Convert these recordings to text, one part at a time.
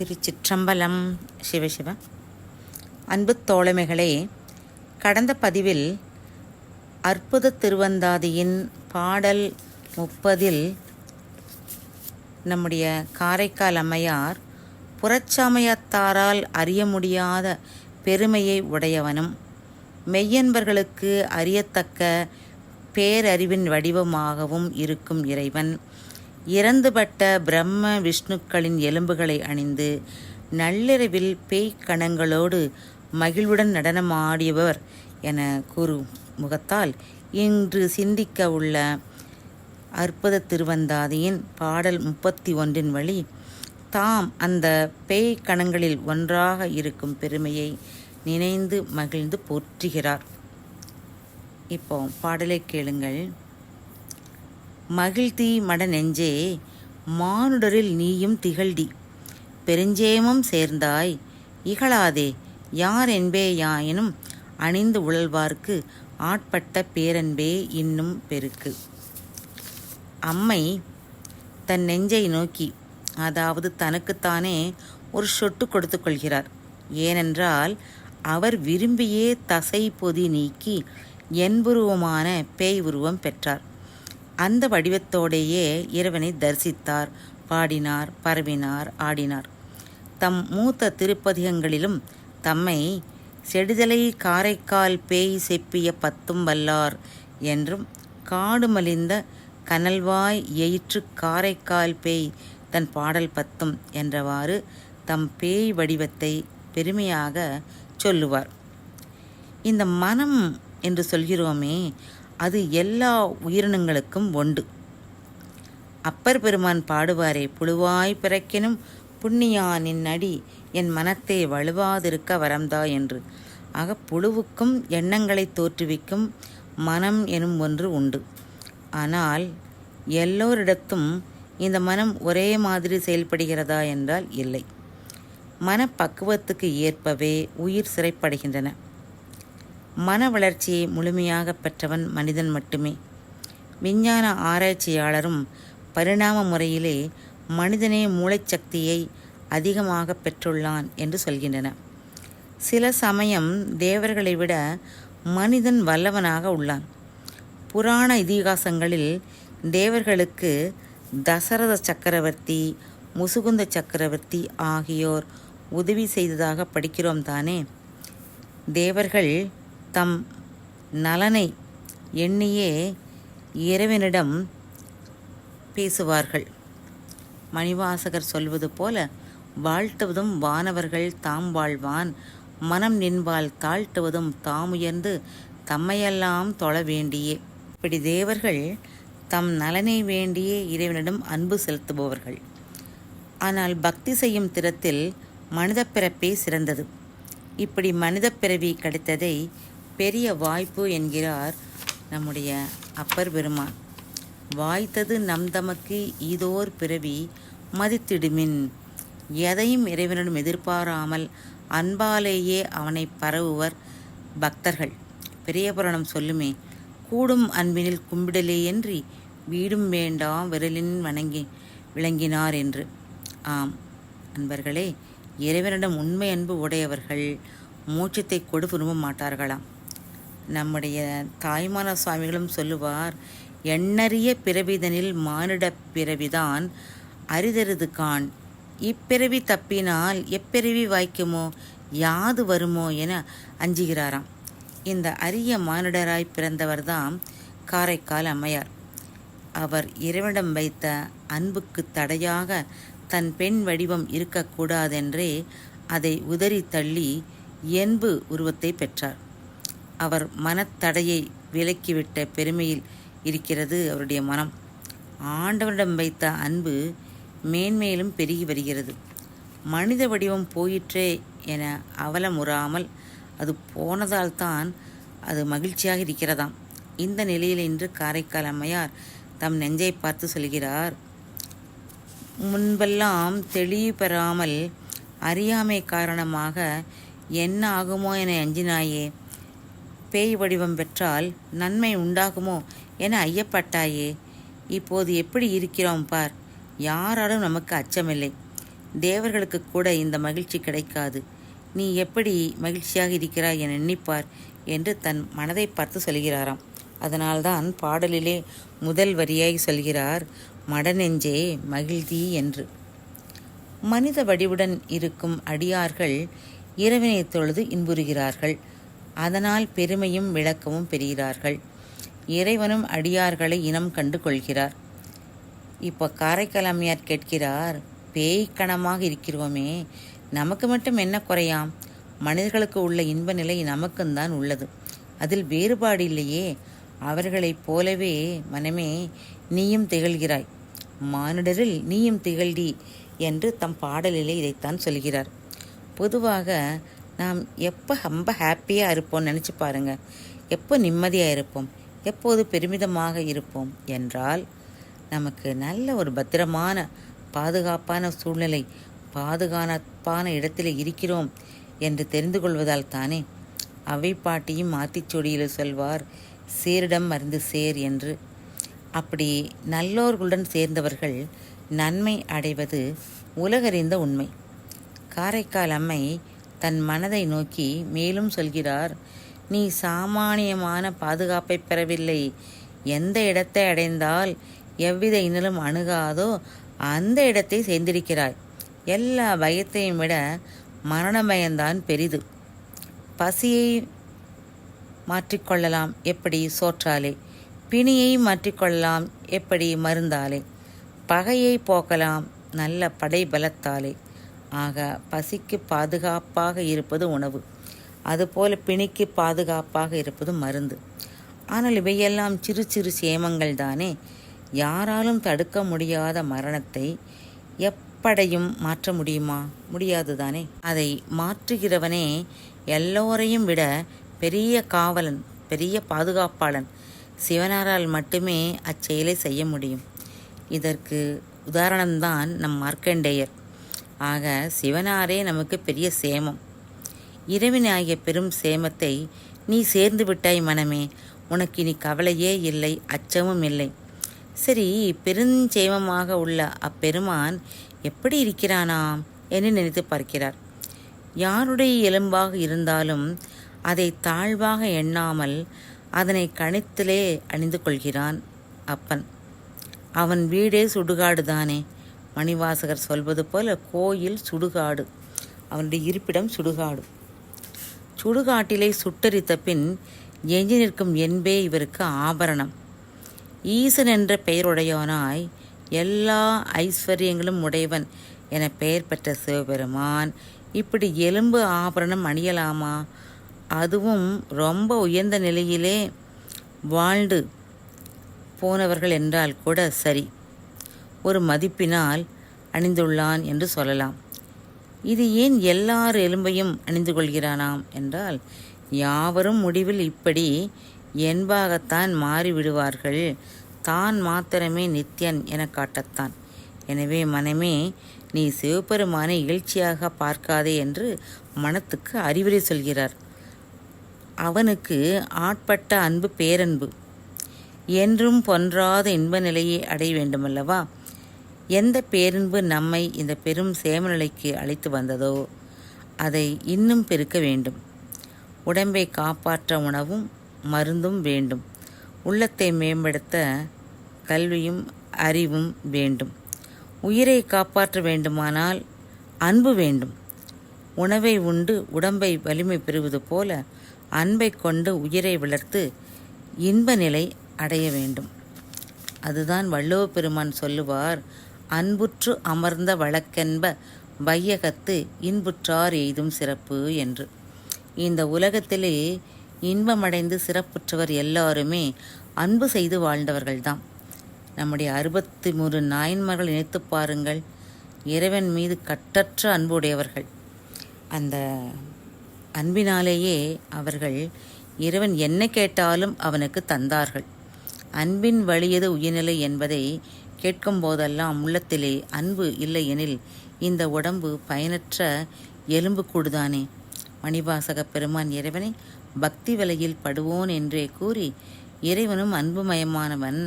திருச்சிற்றம்பலம். சிவசிவ. அன்பு தோழமைகளே, கடந்த பதிவில் அற்புத திருவந்தாதியின் பாடல் 30 நம்முடைய காரைக்கால் அம்மையார் புறச்சாமையத்தாரால் அறிய முடியாத பெருமையை உடையவனும் மெய்யன்பர்களுக்கு அறியத்தக்க பேரறிவின் வடிவமாகவும் இருக்கும் இறைவன் இறந்துபட்ட பிரம்ம விஷ்ணுக்களின் எலும்புகளை அணிந்து நள்ளிரவில் பேய்க்கணங்களோடு மகிழ்வுடன் நடனமாடியவர் என கூறும் முகத்தால் இன்று சிந்திக்க உள்ள அற்புத திருவந்தாதியின் பாடல் 31 வழி தாம் அந்த பேய்க்கணங்களில் ஒன்றாக இருக்கும் பெருமையை நினைந்து மகிழ்ந்து போற்றுகிறார். இப்போ பாடலை கேளுங்கள். மகிழ்தி மட நெஞ்சே, மானுடரில் நீயும் திகழ்டி, பெருஞ்சேமம் சேர்ந்தாய் இகழாதே, யார் என்பே யாயினும் அணிந்து உழல்வார்க்கு ஆட்பட்ட பேரன்பே இன்னும் பெருக்கு. அம்மை தன் நெஞ்சை நோக்கி, அதாவது தனக்குத்தானே ஒரு சொட்டு கொடுத்து கொள்கிறார். ஏனென்றால் அவர் விரும்பியே தசை பொதி நீக்கி என்புருவமான பேய் உருவம் பெற்றார். அந்த வடிவத்தோடையே இறைவனை தரிசித்தார், பாடினார், பரவினார், ஆடினார். தம் மூத்த திருப்பதிகங்களிலும் தம்மை செடுதலை காரைக்கால் பேய் செப்பிய பத்தும் வல்லார் என்றும், காடு மலிந்த கனல்வாய் எயிற்று காரைக்கால் பேய் தன் பாடல் பத்தும் என்றவாறு தம் பேய் வடிவத்தை பெருமையாக சொல்லுவார். இந்த மனம் என்று சொல்கிறோமே, அது எல்லா உயிரினங்களுக்கும் உண்டு. அப்பர் பெருமான் பாடுவாரே, புழுவாய் பிறக்கினும் புண்ணியானின் அடி என் மனத்தை வலுவாதிருக்க வரம்தா என்று. ஆக புழுவுக்கும் எண்ணங்களை தோற்றுவிக்கும் மனம் எனும் ஒன்று உண்டு. ஆனால் எல்லோரிடத்தும் இந்த மனம் ஒரே மாதிரி செயல்படுகிறதா என்றால் இல்லை. மனப்பக்குவத்துக்கு ஏற்பவே உயிர் சிறைப்படுகின்றன. மன வளர்ச்சியை முழுமையாக பெற்றவன் மனிதன் மட்டுமே. விஞ்ஞான ஆராய்ச்சியாளரும் பரிணாம முறையிலே மனிதனே மூளைச்சக்தியை அதிகமாக பெற்றுள்ளான் என்று சொல்கின்றன. சில சமயம் தேவர்களை விட மனிதன் வல்லவனாக உள்ளான். புராண இதிகாசங்களில் தேவர்களுக்கு தசரத சக்கரவர்த்தி, முசுகுந்த சக்கரவர்த்தி ஆகியோர் உதவி செய்ததாக படிக்கிறோம் தானே. தேவர்கள் தம் நலனை எண்ணியே இறைவனிடம் பேசுவார்கள். மணிவாசகர் சொல்வது போல, வாழ்த்துவதும் வானவர்கள் தாம் வாழ்வான், மனம் நின்பால் தாழ்த்துவதும் தாமுயர்ந்து தம்மையெல்லாம் தொழ வேண்டியே. இப்படி தேவர்கள் தம் நலனை வேண்டியே இறைவனிடம் அன்பு செலுத்துபவர்கள். ஆனால் பக்தி செய்யும் திறத்தில் மனித பிறப்பே சிறந்தது. இப்படி மனித பிறவி கிடைத்ததை பெரிய வாய்ப்பு என்கிறார் நம்முடைய அப்பர் பெருமான். வாய்த்தது நம் தமக்கு ஈதோர் பிறவி மதித்திடுமின். எதையும் இறைவனிடம் எதிர்பாராமல் அன்பாலேயே அவனை பரவுவர் பக்தர்கள். பெரிய புராணம் சொல்லுமே, கூடும் அன்பினில் கும்பிடலேயன்றி வீடும் வேண்டாம் விரலின் விளங்கினார் என்று. ஆம் அன்பர்களே, இறைவனிடம் உண்மை அன்பு உடையவர்கள் மோட்சத்தை கொடு விரும்ப மாட்டார்களாம். நம்முடைய தாய்மான சுவாமிகளும் சொல்லுவார், எண்ணறிய பிறவிதனில் மானிட பிறவிதான் அரிதருது காண், இப்பிறவி தப்பினால் எப்பிறவி வாய்க்குமோ யாது வருமோ என அஞ்சுகிறாராம். இந்த அரிய மானிடராய் பிறந்தவர்தாம் காரைக்கால் அம்மையார். அவர் இறைவனிடம் வைத்த அன்புக்கு தடையாக தன் பெண் வடிவம் இருக்கக்கூடாதென்றே அதை உதறி தள்ளி என்பு உருவத்தை பெற்றார். அவர் மனத்தடையை விலக்கிவிட்ட பெருமையில் இருக்கிறது அவருடைய மனம். ஆண்டவரிடம் வைத்த அன்பு மேன்மேலும் பெருகி வருகிறது. மனித வடிவம் போயிற்றே என அவலமுறாமல் அது போனதால் தான் அது மகிழ்ச்சியாக இருக்கிறதாம். இந்த நிலையில் இன்று காரைக்கால் அம்மையார் தம் நெஞ்சை பார்த்து சொல்கிறார், முன்பெல்லாம் தெளிவு பெறாமல் அறியாமை காரணமாக என்ன ஆகுமோ என அஞ்சினாயே, பேய் வடிவம் பெற்றால் நன்மை உண்டாகுமோ என ஐயப்பட்டாயே, இப்போது எப்படி இருக்கிறோம் பார், யாராலும் நமக்கு அச்சமில்லை. தேவர்களுக்கு கூட இந்த மகிழ்ச்சி கிடைக்காது. நீ எப்படி மகிழ்ச்சியாக இருக்கிறாய் என எண்ணிப்பார் என்று தன் மனதை பார்த்து சொல்கிறாராம். அதனால்தான் பாடலிலே முதல் வரியாய் சொல்கிறார், மடநெஞ்சே மகிழ்தி என்று. மனித வடிவுடன் இருக்கும் அடியார்கள் இறைவனை தொழுது இன்புறுகிறார்கள். அதனால் பெருமையும் விளக்கமும் பெறுகிறார்கள். இறைவனும் அடியார்களை இனம் கண்டு கொள்கிறார். இப்போ காரைக்கால் அம்மையார் கேட்கிறார், பேய்க்கணமாக இருக்கிறோமே, நமக்கு மட்டும் என்ன குறையாம்? மனிதர்களுக்கு உள்ள இன்ப நிலை நமக்கும் தான் உள்ளது. அதில் வேறுபாடு இல்லையே. அவர்களைப் போலவே மனமே நீயும் திகழ்கிறாய், மானிடரில் நீயும் திகழ்டி என்று தம் பாடலிலே இதைத்தான் சொல்கிறார். பொதுவாக நாம் எப்போ ரொம்ப ஹாப்பியாக இருப்போம் நினச்சி பாருங்கள். எப்போ நிம்மதியாக இருப்போம், எப்போது பெருமிதமாக இருப்போம் என்றால் நமக்கு நல்ல ஒரு பத்திரமான பாதுகாப்பான சூழ்நிலை, பாதுகாப்பான இடத்தில் இருக்கிறோம் என்று தெரிந்து கொள்வதால் தானே. அவை பாட்டியும் ஆத்திச்சொடியில் சொல்வார், சேரிடம் மருந்து சேர் என்று. அப்படி நல்லோர்களுடன் சேர்ந்தவர்கள் நன்மை அடைவது உலகறிந்த உண்மை. காரைக்கால் அம்மை தன் மனதை நோக்கி மேலும் சொல்கிறார், நீ சாமானியமான பாதுகாப்பை பெறவில்லை. எந்த இடத்தை அடைந்தால் எவ்வித இன்னலும் அணுகாதோ அந்த இடத்தை சேர்ந்திருக்கிறாய். எல்லா பயத்தையும் விட மரண பயம்தான் பெரிது. பசியை மாற்றிக்கொள்ளலாம் எப்படி? சோற்றாலே. பிணியை மாற்றிக்கொள்ளலாம் எப்படி? மருந்தாலே. பகையை போக்கலாம் நல்ல படை பலத்தாலே. ஆக பசிக்கு பாதுகாப்பாக இருப்பது உணவு, அதுபோல பிணிக்கு பாதுகாப்பாக இருப்பது மருந்து. ஆனால் இவையெல்லாம் சிறு சிறு சேமங்கள் தானே. யாராலும் தடுக்க முடியாத மரணத்தை எப்படையும் மாற்ற முடியுமா? முடியாது தானே. அதை மாற்றுகிறவனே எல்லோரையும் விட பெரிய காவலன், பெரிய பாதுகாப்பாளன். சிவனாரால் மட்டுமே அச்செயலை செய்ய முடியும். இதற்கு உதாரணம்தான் நம் மார்க்கண்டேயர். ஆக சிவனாரே நமக்கு பெரிய சேமம். இறைவனாகிய பெரும் சேமத்தை நீ சேர்ந்து விட்டாய் மனமே. உனக்கு இனி கவலையே இல்லை, அச்சமும் இல்லை. சரி, பெருஞ்சேமமாக உள்ள அப்பெருமான் எப்படி இருக்கிறானாம் என்று நினைத்து பார்க்கிறார். யாருடைய எலும்பாக இருந்தாலும் அதை தாழ்வாக எண்ணாமல் அதனை கணித்திலே அணிந்து கொள்கிறான் அப்பன். அவன் வீடே சுடுகாடு தானே. மணிவாசகர் சொல்வது போல கோயில் சுடுகாடு, அவனுடைய இருப்பிடம் சுடுகாடு. சுடுகாட்டிலே சுட்டரித்த பின் எஞ்சி நிற்கும் என்பே இவருக்கு ஆபரணம். ஈசன் என்ற பெயருடையவனாய் எல்லா ஐஸ்வர்யங்களும் உடையவன் என பெயர் பெற்ற சிவபெருமான் இப்படி எலும்பு ஆபரணம் அணியலாமா? அதுவும் ரொம்ப உயர்ந்த நிலையிலே வாழ்ந்து போனவர்கள் என்றால் கூட சரி, ஒரு மதிப்பினால் அணிந்துள்ளான் என்று சொல்லலாம். இது ஏன் எல்லார் எலும்பையும் அணிந்து கொள்கிறானாம் என்றால், யாவரும் முடிவில் இப்படி என்பாகத்தான் மாறிவிடுவார்கள், தான் மாத்திரமே நித்யன் என காட்டத்தான். எனவே மனமே, நீ சிவபெருமானை இகழ்ச்சியாக பார்க்காதே என்று மனத்துக்கு அறிவுரை சொல்கிறார். அவனுக்கு ஆட்பட்ட அன்பு பேரன்பு. என்றும் பொன்றாத இன்ப நிலையை அடைய வேண்டுமல்லவா? எந்த பேரன்பு நம்மை இந்த பெரும் சேமநிலைக்கு அழைத்து வந்ததோ அதை இன்னும் பெருக்க வேண்டும். உடம்பை காப்பாற்ற உணவும் மருந்தும் வேண்டும். உள்ளத்தை மேம்படுத்த கல்வியும் அறிவும் வேண்டும். உயிரை காப்பாற்ற வேண்டுமானால் அன்பு வேண்டும். உணவை உண்டு உடம்பை வலிமை பெறுவது போல அன்பை கொண்டு உயிரை வளர்த்து இன்ப நிலை அடைய வேண்டும். அதுதான் வள்ளுவ பெருமான் சொல்லுவார், அன்புற்று அமர்ந்த வழக்கென்ப வையகத்து இன்புற்றார் எய்தும் சிறப்பு என்று. இந்த உலகத்திலே இன்பமடைந்து சிறப்புற்றவர் எல்லாருமே அன்பு செய்து வாழ்ந்தவர்கள்தான். நம்முடைய 63 நாயன்மார்கள் நினைத்து பாருங்கள். இறைவன் மீது கட்டற்ற அன்பு உடையவர்கள். அந்த அன்பினாலேயே அவர்கள் இறைவன் என்ன கேட்டாலும் அவனுக்கு தந்தார்கள். அன்பின் வழியது உயிர்நிலை என்பதை கேட்கும் போதெல்லாம் உள்ளத்திலே அன்பு இல்லை எனில் இந்த உடம்பு பயனற்ற எலும்பு கூடுதானே. மணிவாசக பெருமான் இறைவனை பக்தி வலையில் படுவோன் என்றே கூறி, இறைவனும் அன்புமயமானவன்,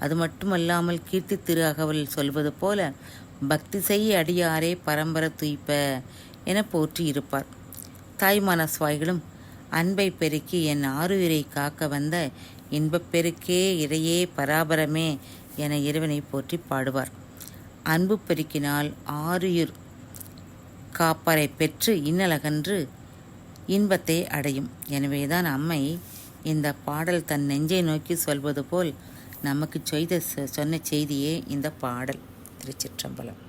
அது மட்டுமல்லாமல் கீர்த்தி திரு அகவல் சொல்வது போல பக்தி செய் அடியாரே பரம்பர துய்ப்ப என போற்றி இருப்பார். தாய்மான சுவாய்களும் அன்பை பெருக்கி என் ஆருயிரை காக்க வந்த இன்பப் பெருக்கே இறையே பராபரமே என இறைவனை போற்றி பாடுவார். அன்பு பெருக்கினால் ஆருயிர் காப்பரை பெற்று இன்னலகன்று இன்பத்தை அடையும். எனவேதான் அம்மை இந்த பாடல் தன் நெஞ்சை நோக்கி சொல்வது போல் நமக்கு சொன்ன செய்தியே இந்த பாடல். திருச்சிற்றம்பலம்.